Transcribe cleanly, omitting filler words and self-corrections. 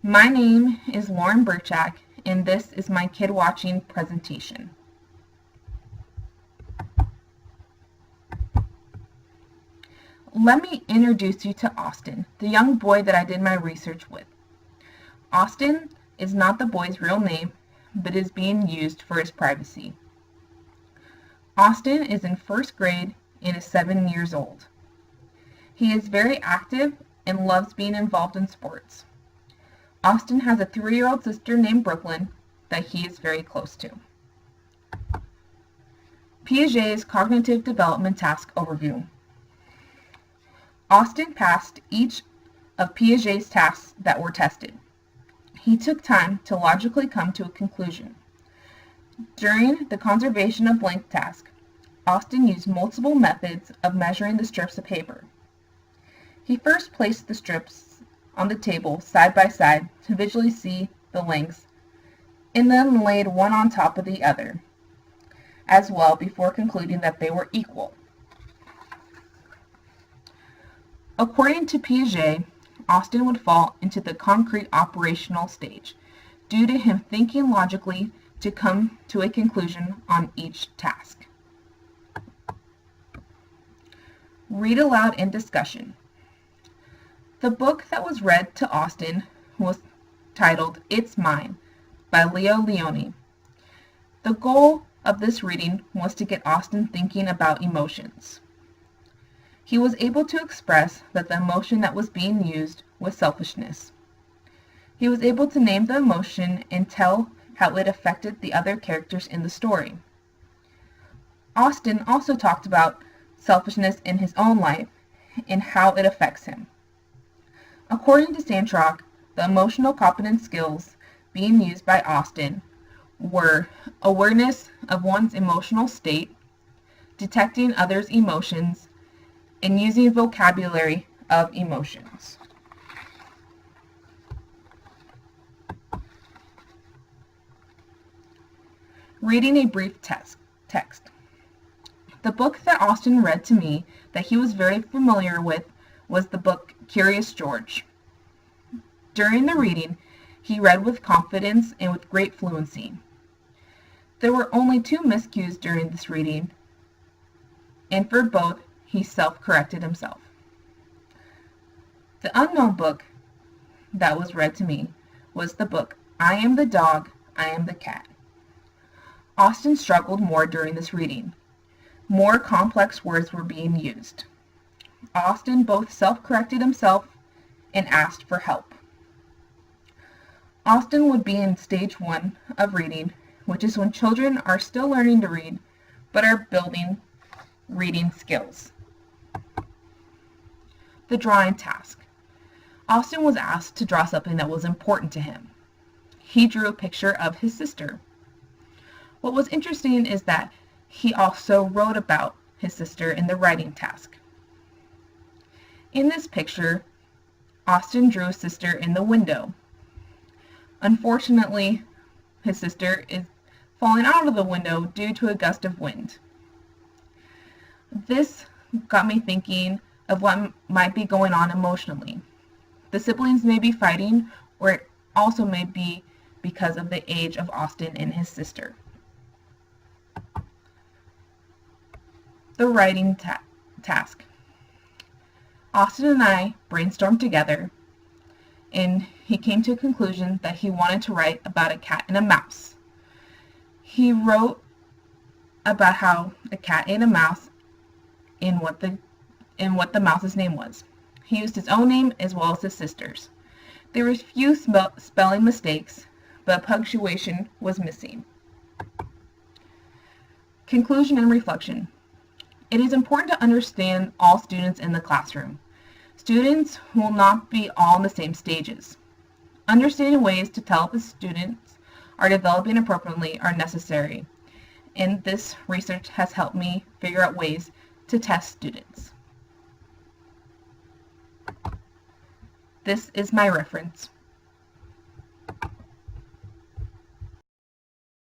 My name is Lauren Burchak, and this is my Kidwatching presentation. Let me introduce you to Austin, the young boy that I did my research with. Austin is not the boy's real name, but is being used for his privacy. Austin is in first grade and is 7 years old. He is very active and loves being involved in sports. Austin has a 3-year-old sister named Brooklyn that he is very close to. Piaget's Cognitive Development Task Overview. Austin passed each of Piaget's tasks that were tested. He took time to logically come to a conclusion. During the conservation of length task, Austin used multiple methods of measuring the strips of paper. He first placed the strips on the table side by side to visually see the lengths, and then laid one on top of the other as well before concluding that they were equal. According to Piaget, Austin would fall into the concrete operational stage due to him thinking logically to come to a conclusion on each task. Read aloud and discussion. The book that was read to Austin was titled It's Mine by Leo Leone. The goal of this reading was to get Austin thinking about emotions. He was able to express that the emotion that was being used was selfishness. He was able to name the emotion and tell how it affected the other characters in the story. Austin also talked about selfishness in his own life and how it affects him. According to Sandrock, the emotional competence skills being used by Austin were awareness of one's emotional state, detecting others' emotions, and using vocabulary of emotions. Reading a brief text. The book that Austin read to me that he was very familiar with was the book Curious George. During the reading, he read with confidence and with great fluency. There were only 2 miscues during this reading, and for both, he self-corrected himself. The unknown book that was read to me was the book I Am the Dog, I Am the Cat. Austin struggled more during this reading. More complex words were being used. Austin both self-corrected himself and asked for help. Austin would be in stage 1 of reading, which is when children are still learning to read but are building reading skills. The drawing task. Austin was asked to draw something that was important to him. He drew a picture of his sister. What was interesting is that he also wrote about his sister in the writing task. In this picture, Austin drew his sister in the window. Unfortunately, his sister is falling out of the window due to a gust of wind. This got me thinking of what might be going on emotionally. The siblings may be fighting, or it also may be because of the age of Austin and his sister. The writing task. Austin and I brainstormed together, and he came to a conclusion that he wanted to write about a cat and a mouse. He wrote about how a cat ate a mouse and what the mouse's name was. He used his own name as well as his sister's. There were few spelling mistakes, but punctuation was missing. Conclusion and reflection. It is important to understand all students in the classroom. Students will not be all in the same stages. Understanding ways to tell if the students are developing appropriately are necessary, and this research has helped me figure out ways to test students. This is my reference.